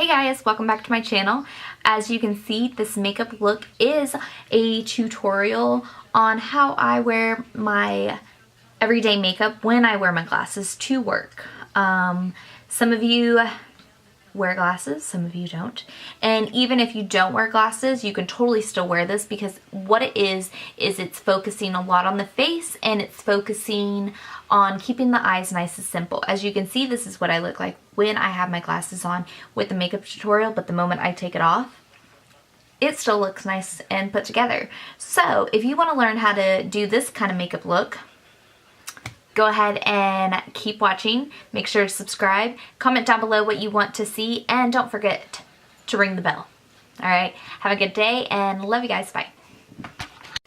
Hey guys, welcome back to my channel. As you can see, this makeup look is a tutorial on how I wear my everyday makeup when I wear my glasses to work. Some of you wear glasses, some of you don't. And even if you don't wear glasses, you can totally still wear this because what it is it's focusing a lot on the face and it's focusing on keeping the eyes nice and simple. As you can see, this is what I look like when I have my glasses on with the makeup tutorial, but the moment I take it off, it still looks nice and put together. So if you want to learn how to do this kind of makeup look, go ahead and keep watching. Make sure to subscribe, comment down below what you want to see, and don't forget to ring the bell. All right, have a good day and love you guys, bye.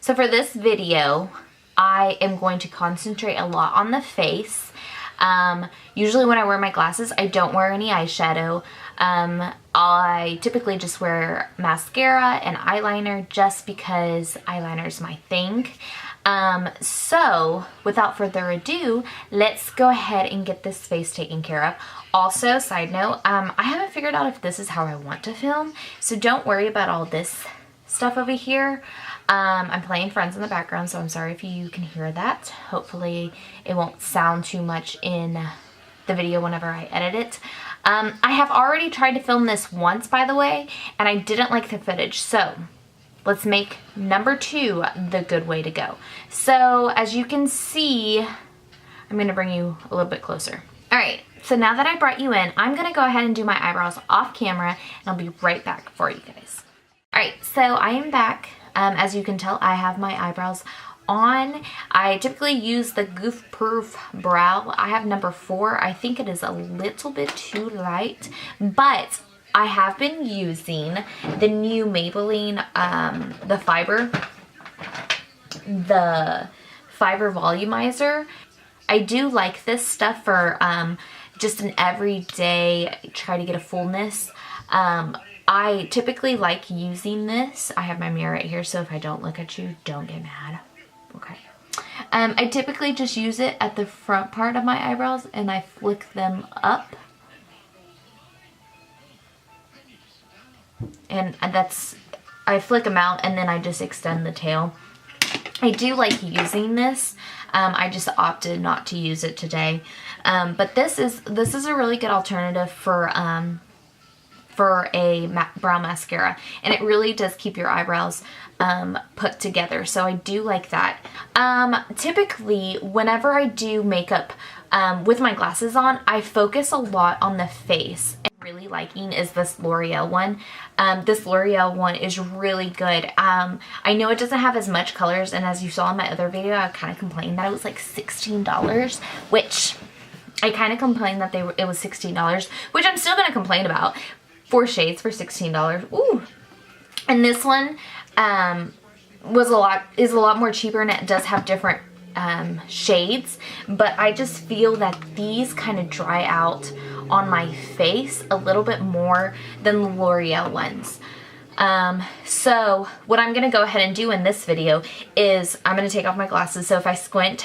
So for this video, I am going to concentrate a lot on the face. Usually when I wear my glasses, I don't wear any eyeshadow. I typically just wear mascara and eyeliner just because eyeliner is my thing. So without further ado, let's go ahead and get this face taken care of. Also, side note, I haven't figured out if this is how I want to film, so don't worry about all this stuff over here. I'm playing Friends in the background, so I'm sorry if you can hear that. Hopefully it won't sound too much in the video whenever I edit it. I have already tried to film this once, by the way, and I didn't like the footage, so let's make number 2 the good way to go. So as you can see, I'm going to bring you a little bit closer. Alright, so now that I brought you in, I'm going to go ahead and do my eyebrows off camera, and I'll be right back for you guys. Alright, so I am back. As you can tell, I have my eyebrows on. I typically use the Goof Proof Brow. I have number 4. I think it is a little bit too light, but I have been using the new Maybelline, the Fiber Volumizer. I do like this stuff for just an everyday, try to get a fullness. I typically like using this. I have my mirror right here, so if I don't look at you, don't get mad. Okay. I typically just use it at the front part of my eyebrows and I flick them up. And I flick them out and then I just extend the tail. I do like using this. I just opted not to use it today. But this is a really good alternative for a brow mascara, and it really does keep your eyebrows put together, so I do like that. Typically whenever I do makeup with my glasses on, I focus a lot on the face. Really liking is this L'Oreal one. This L'Oreal one is really good. I know it doesn't have as much colors, and as you saw in my other video, I kind of complained that it was like $16, which I kind of complained that it was $16, which I'm still going to complain about. 4 shades for $16. Ooh. And this one is a lot more cheaper, and it does have different shades, but I just feel that these kind of dry out on my face a little bit more than the L'Oreal ones. So what I'm going to go ahead and do in this video is I'm going to take off my glasses, so if I squint,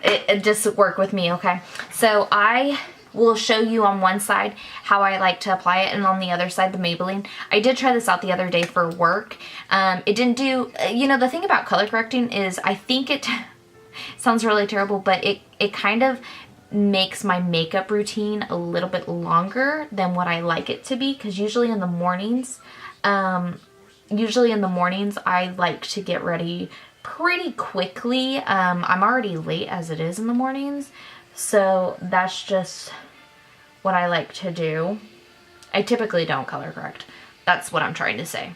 it just work with me, okay? So I will show you on one side how I like to apply it, and on the other side the Maybelline. I did try this out the other day for work. It didn't do, you know, the thing about color correcting is I think it sounds really terrible, but it kind of makes my makeup routine a little bit longer than what I like it to be, because usually in the mornings I like to get ready pretty quickly. I'm already late as it is in the mornings, so that's just what I like to do. I typically don't color correct. That's what I'm trying to say.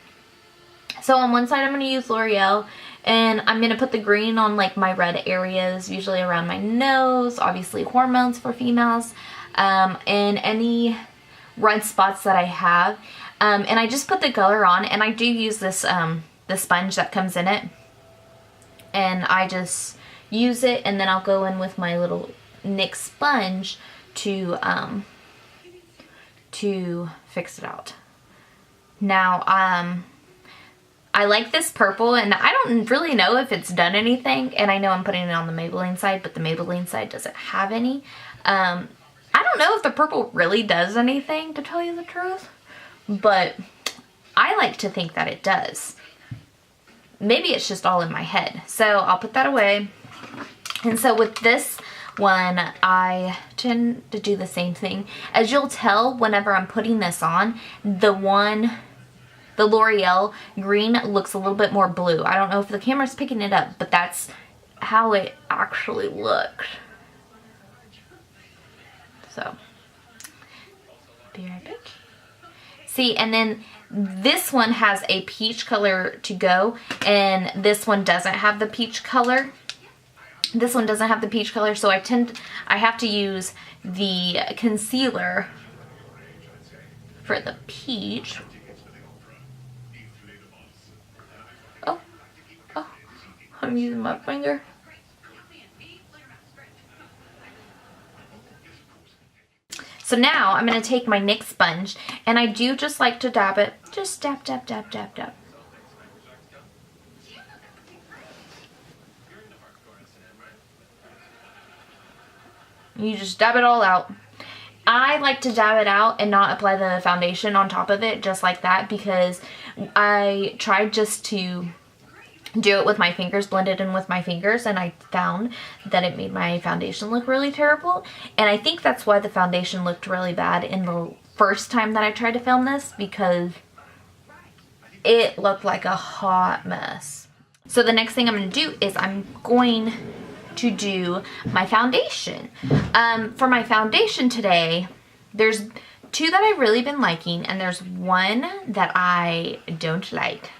So on one side I'm going to use L'Oreal, and I'm going to put the green on like my red areas, usually around my nose, obviously hormones for females, and any red spots that I have. And I just put the color on, and I do use this the sponge that comes in it, and I just use it, and then I'll go in with my little NYX sponge to fix it out. Now, I like this purple, and I don't really know if it's done anything, and I know I'm putting it on the Maybelline side, but the Maybelline side doesn't have any. I don't know if the purple really does anything, to tell you the truth, but I like to think that it does. Maybe it's just all in my head. So I'll put that away. And so with this one, I tend to do the same thing. As you'll tell, whenever I'm putting this on, the L'Oreal green looks a little bit more blue. I don't know if the camera's picking it up, but that's how it actually looks. So, be right back. See, and then this one has a peach color to go, and this one doesn't have the peach color. This one doesn't have the peach color, so I have to use the concealer for the peach. Oh, I'm using my finger. So now I'm going to take my NYX sponge, and I do just like to dab it. Just dab, dab, dab, dab, dab. You just dab it all out. I like to dab it out and not apply the foundation on top of it just like that, because I tried just to do it with my fingers, blend it in with my fingers, and I found that it made my foundation look really terrible. And I think that's why the foundation looked really bad in the first time that I tried to film this, because it looked like a hot mess. So the next thing I'm going to do is I'm going to do my foundation. For my foundation today, there's two that I've really been liking, and there's one that I don't like.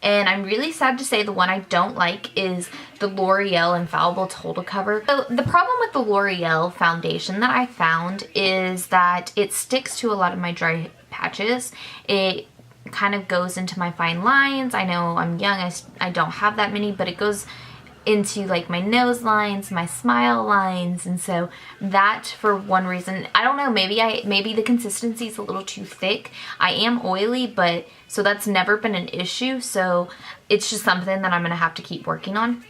And I'm really sad to say the one I don't like is the L'Oreal Infallible Total Cover. So the problem with the L'Oreal foundation that I found is that it sticks to a lot of my dry patches. It kind of goes into my fine lines. I know I'm young, I don't have that many, but it goes into like my nose lines, my smile lines, and so that for one reason, I don't know, maybe the consistency is a little too thick. I am oily, but so that's never been an issue, so it's just something that I'm gonna have to keep working on.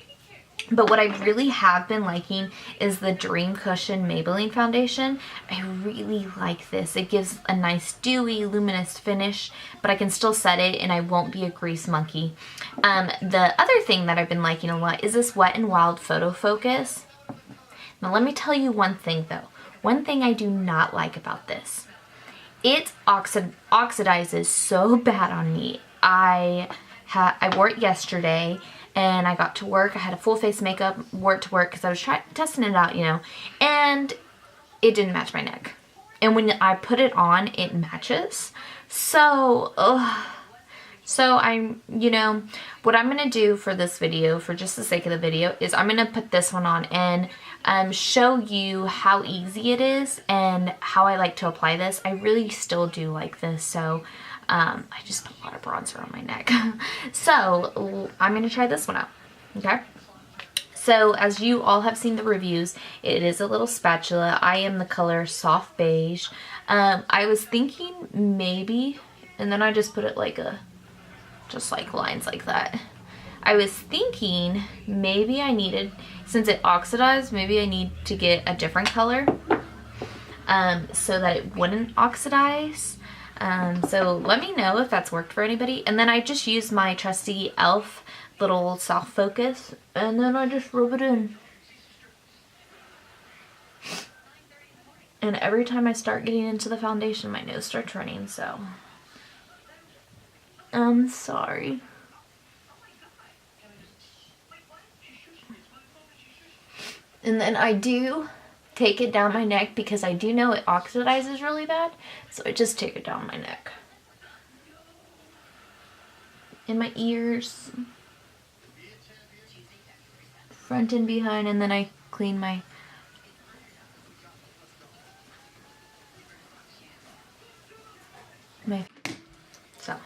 But what I really have been liking is the Dream Cushion Maybelline foundation. I really like this. It gives a nice dewy, luminous finish, but I can still set it and I won't be a grease monkey. The other thing that I've been liking a lot is this Wet n Wild Photo Focus. Now let me tell you one thing though. One thing I do not like about this. It oxidizes so bad on me. I wore it yesterday, and I got to work. I had a full face makeup, wore it to work because I was testing it out, you know, and it didn't match my neck. And when I put it on, it matches. So, so I'm, you know, what I'm going to do for this video, for just the sake of the video, is I'm going to put this one on and show you how easy it is and how I like to apply this. I really still do like this, so I just put a lot of bronzer on my neck. So I'm going to try this one out, okay? So as you all have seen the reviews, it is a little spatula. I am the color Soft Beige. I was thinking maybe, and then I just put it like just like lines like that. I was thinking maybe I needed, since it oxidized, maybe I need to get a different color so that it wouldn't oxidize. So let me know if that's worked for anybody. And then I just use my trusty e.l.f. little soft focus, and then I just rub it in. And every time I start getting into the foundation, my nose starts running, so I'm sorry. And then I do take it down my neck because I do know it oxidizes really bad, so I just take it down my neck. In my ears, front and behind, and then I clean my so.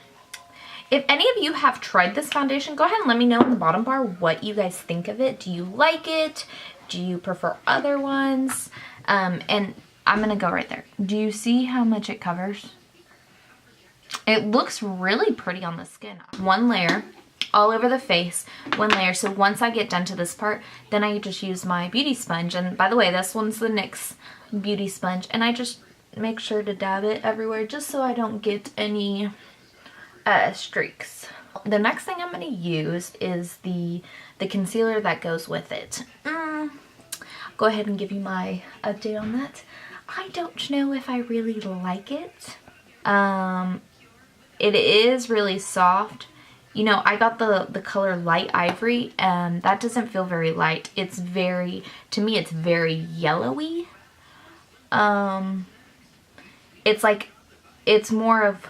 If any of you have tried this foundation, go ahead and let me know in the bottom bar what you guys think of it. Do you like it? Do you prefer other ones? And I'm gonna go right there. Do you see how much it covers? It looks really pretty on the skin. One layer all over the face, one layer. So once I get done to this part, then I just use my beauty sponge. And by the way, this one's the NYX beauty sponge. And I just make sure to dab it everywhere just so I don't get any streaks. The next thing I'm going to use is the concealer that goes with it. Go ahead and give you my update on that. I don't know if I really like it. It is really soft. You know, I got the color Light Ivory, and that doesn't feel very light. It's very, to me, it's very yellowy. It's like, it's more of,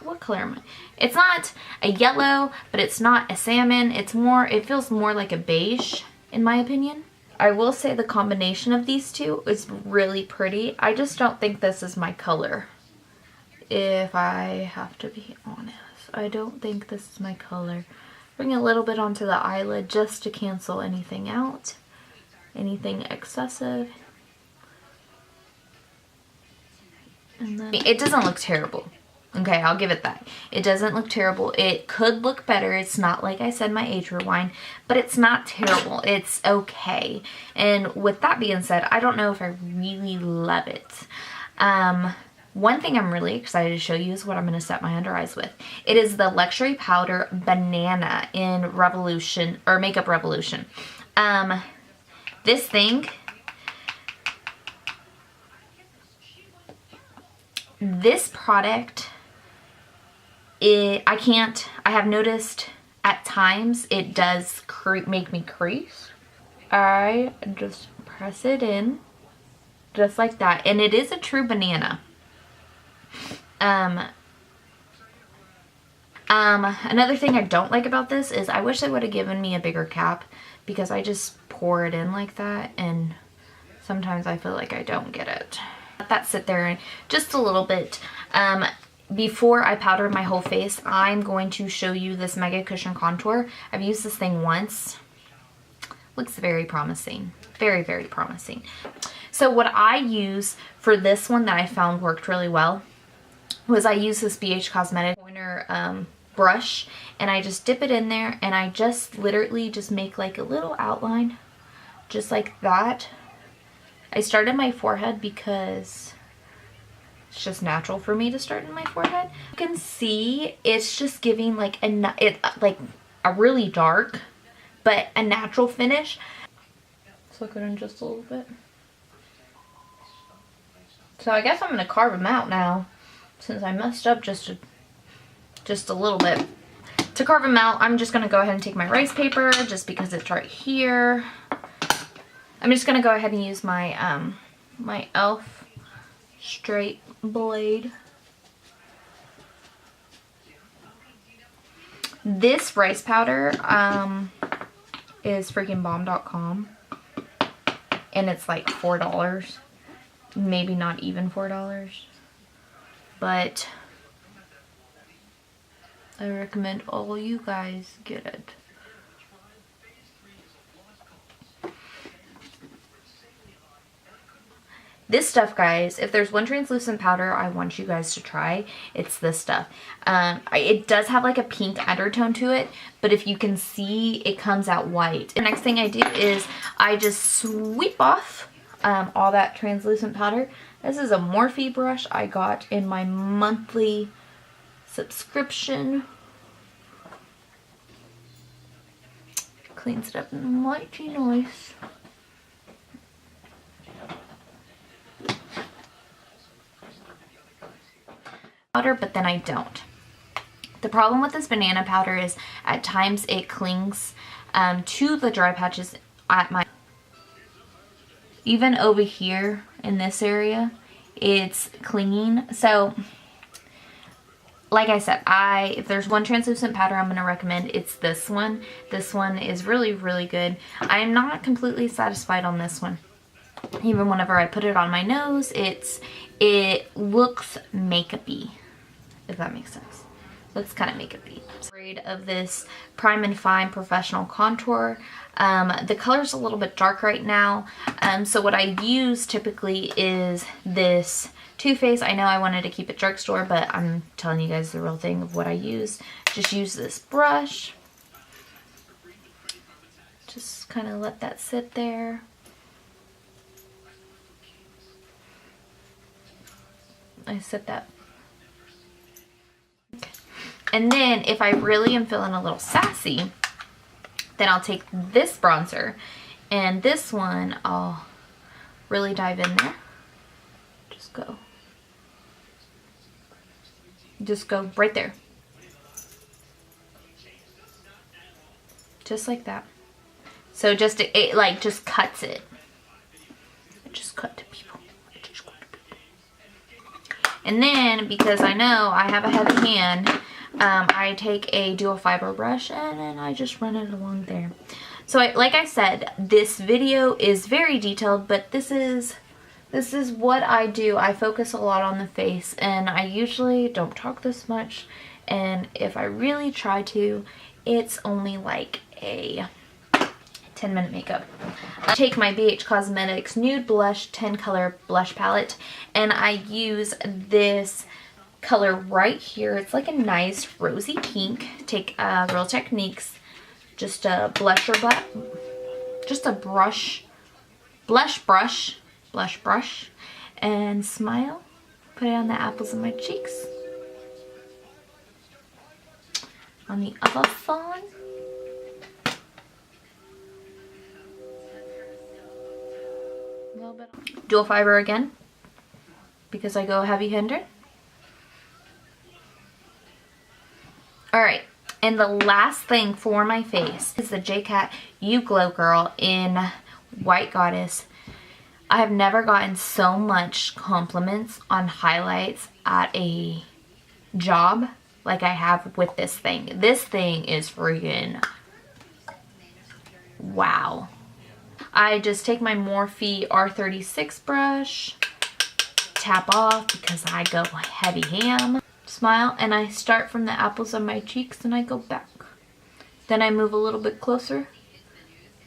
what color am I? It's not a yellow, but it's not a salmon. It's more, it feels more like a beige, in my opinion. I will say the combination of these two is really pretty. I just don't think this is my color. If I have to be honest, I don't think this is my color. Bring a little bit onto the eyelid just to cancel anything out. Anything excessive. And then, it doesn't look terrible. Okay, I'll give it that. It doesn't look terrible. It could look better. It's not, like I said, my age rewind, but it's not terrible. It's okay. And with that being said, I don't know if I really love it. One thing I'm really excited to show you is what I'm going to set my under eyes with. It is the Luxury Powder Banana in Revolution, or Makeup Revolution. This thing, this product, I have noticed at times it does make me crease. I just press it in just like that, and it is a true banana. Another thing I don't like about this is I wish they would have given me a bigger cap, because I just pour it in like that, and sometimes I feel like I don't get it. Let that sit there just a little bit. Before I powder my whole face, I'm going to show you this Mega Cushion Contour. I've used this thing once. Looks very promising. Very, very promising. So what I use for this one that I found worked really well was I use this BH Cosmetics pointer brush, and I just dip it in there, and I just literally just make like a little outline just like that. I started my forehead because it's just natural for me to start in my forehead. You can see it's just giving like a really dark but a natural finish. Let's look at it in just a little bit. So I guess I'm going to carve them out now, since I messed up just a little bit. To carve them out, I'm just going to go ahead and take my rice paper, just because it's right here. I'm just going to go ahead and use my my e.l.f. straight blade. This rice powder is freaking bomb.com, and it's like $4. Maybe not even $4, but I recommend all you guys get it. This stuff, guys, if there's one translucent powder I want you guys to try, it's this stuff. It does have like a pink undertone to it, but if you can see, it comes out white. The next thing I do is I just sweep off all that translucent powder. This is a Morphe brush I got in my monthly subscription. Cleans it up mighty nice. Powder, but then I don't. The problem with this banana powder is at times it clings to the dry patches at my, even over here in this area, it's clinging. So like I said, if there's one translucent powder I'm going to recommend, it's this one. This one is really, really good. I'm not completely satisfied on this one. Even whenever I put it on my nose, it looks makeup-y, if that makes sense. Looks kind of makeup-y. Afraid of this Prime and Fine Professional Contour. The color's a little bit dark right now, so what I use typically is this Too Faced. I know I wanted to keep it drugstore, but I'm telling you guys the real thing of what I use. Just use this brush. Just kind of let that sit there. I set that. And then if I really am feeling a little sassy, then I'll take this bronzer, and this one I'll really dive in there. Just go right there. Just like that. So just, it like just cuts it. It just cut to people. And then, because I know I have a heavy hand, I take a dual fiber brush and then I just run it along there. So like I said, this video is very detailed, but this is what I do. I focus a lot on the face, and I usually don't talk this much, and if I really try to, it's only like a 10-minute makeup. I take my BH Cosmetics Nude Blush 10 color blush palette, and I use this color right here. It's like a nice rosy pink. Take Real Techniques, just a blusher, just a blush brush, and smile. Put it on the apples of my cheeks. On the other side. A little bit. Dual fiber again, because I go heavy-handed. Alright, and the last thing for my face is the JCat You Glow Girl in White Goddess. I have never gotten so much compliments on highlights at a job like I have with this thing. This thing is freaking wow. I just take my Morphe R36 brush, tap off because I go heavy ham, smile, and I start from the apples of my cheeks and I go back. Then I move a little bit closer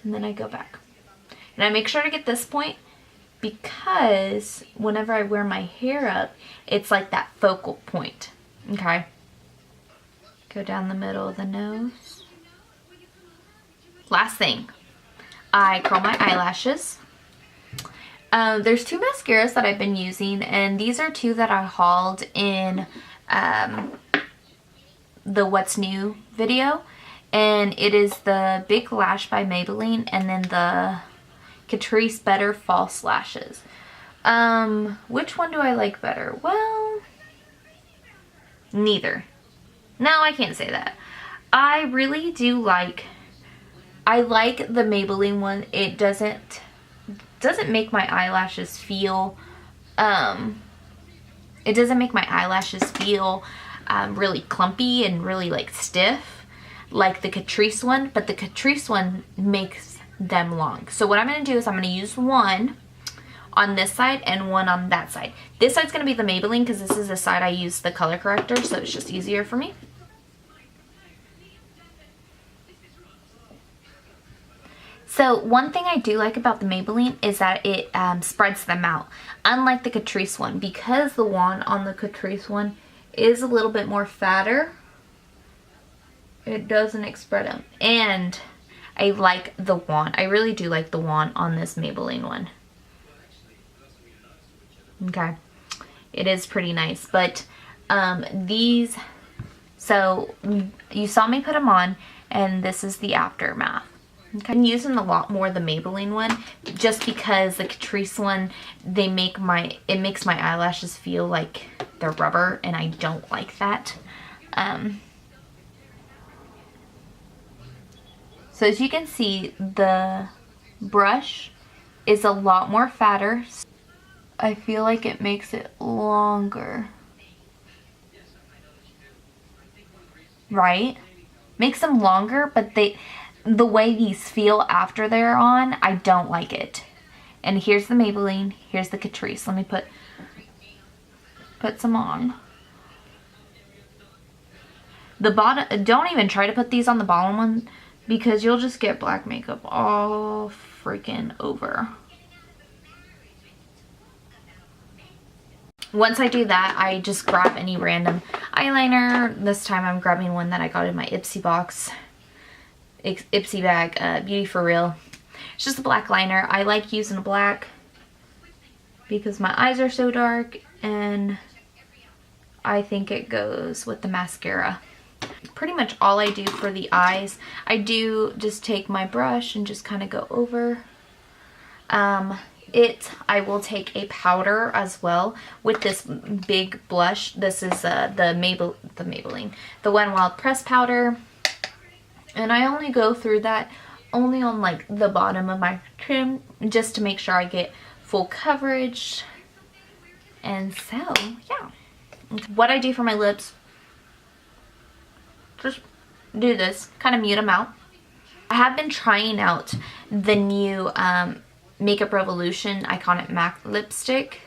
and then I go back. And I make sure to get this point, because whenever I wear my hair up, it's like that focal point. Okay. Go down the middle of the nose. Last thing, I curl my eyelashes. There's two mascaras that I've been using, and these are two that I hauled in the What's New video. And it is the Big Lash by Maybelline, and then the Catrice Better False Lashes. Which one do I like better? Well, neither. No, I can't say that. I really do like, I like the Maybelline one. It doesn't make my eyelashes feel, it doesn't make my eyelashes feel really clumpy and really like stiff like the Catrice one, but the Catrice one makes them long. So what I'm going to do is I'm going to use one on this side and one on that side. This side's going to be the Maybelline because this is the side I use the color corrector, so it's just easier for me. So one thing I do like about the Maybelline is that it spreads them out, unlike the Catrice one, because the wand on the Catrice one is a little bit more fatter. It doesn't spread them, and I like the wand. I really do like the wand on this Maybelline one. Okay, it is pretty nice, but these, so you saw me put them on, and this is the aftermath. Okay. I'm using a lot more the Maybelline one just because the Catrice one, it makes my eyelashes feel like they're rubber, and I don't like that. So as you can see, the brush is a lot more fatter. I feel like it makes it longer. Right? Makes them longer, but the way these feel after they're on, I don't like it. And here's the Maybelline, here's the Catrice. Let me put some on. The bottom, don't even try to put these on the bottom one, because you'll just get black makeup all freaking over. Once I do that, I just grab any random eyeliner. This time I'm grabbing one that I got in my Ipsy box. Ipsy bag, Beauty For Real. It's just a black liner. I like using black because my eyes are so dark, and I think it goes with the mascara. Pretty much all I do for the eyes, I do just take my brush and just kind of go over. I will take a powder as well with this big blush. This is the Maybelline, the Wet n Wild press powder. And I only go through that only on like the bottom of my chin just to make sure I get full coverage. And so, yeah. What I do for my lips, just do this, kind of mute them out. I have been trying out the new Makeup Revolution Iconic MAC lipstick.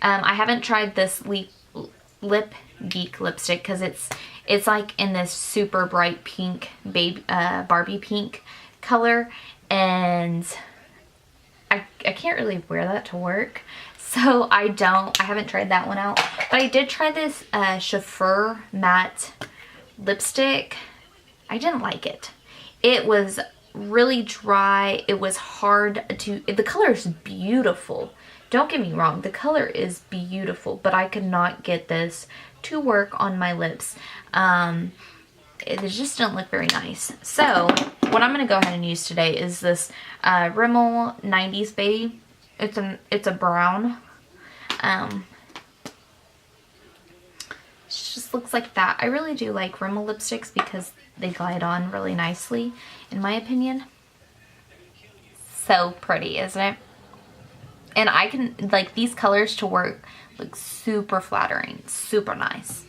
I haven't tried this Lip Geek lipstick because it's like in this super bright pink, Barbie pink color, and I can't really wear that to work, so I haven't tried that one out. But I did try this Chauffeur matte lipstick. I didn't like it. It was really dry. It was hard to, the color is beautiful. Don't get me wrong, the color is beautiful, but I could not get this to work on my lips. It just didn't look very nice. So what I'm going to go ahead and use today is this Rimmel 90s Baby. It's a brown. It just looks like that. I really do like Rimmel lipsticks because they glide on really nicely, in my opinion. So pretty, isn't it? And I can, like, these colors to work look super flattering, super nice.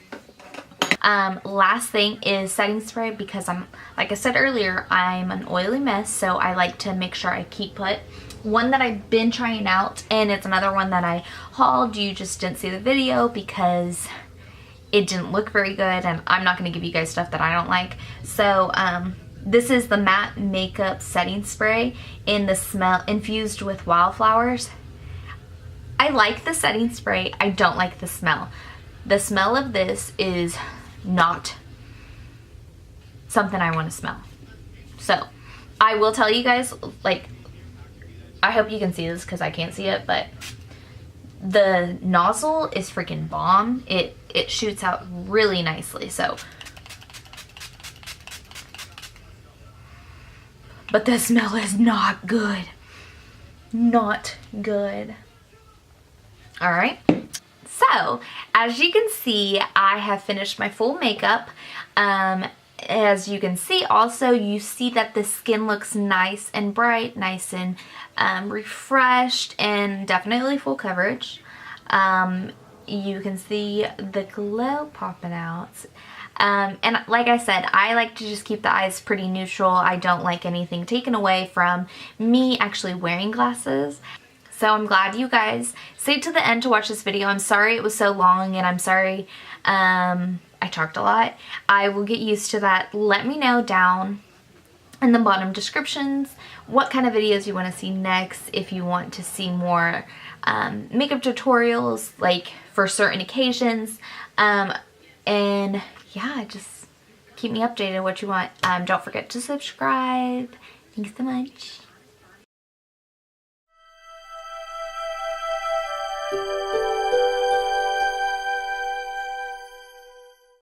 Last thing is setting spray, because like I said earlier, I'm an oily mess, so I like to make sure I keep put. One that I've been trying out, and it's another one that I hauled, you just didn't see the video because it didn't look very good, and I'm not going to give you guys stuff that I don't like. So this is the matte makeup setting spray in the smell infused with wildflowers. I like the setting spray. I don't like the smell. The smell of this is not something I want to smell. So I will tell you guys, like, I hope you can see this because I can't see it, but the nozzle is freaking bomb. It shoots out really nicely. So, but the smell is not good. Not good. All right. So, as you can see, I have finished my full makeup. As you can see also, you see that the skin looks nice and bright, nice and refreshed, and definitely full coverage. You can see the glow popping out. And like I said, I like to just keep the eyes pretty neutral. I don't like anything taken away from me actually wearing glasses. So I'm glad you guys stayed to the end to watch this video. I'm sorry it was so long, and I'm sorry I talked a lot. I will get used to that. Let me know down in the bottom descriptions what kind of videos you want to see next, if you want to see more makeup tutorials like for certain occasions. And yeah, just keep me updated what you want. Don't forget to subscribe. Thanks so much.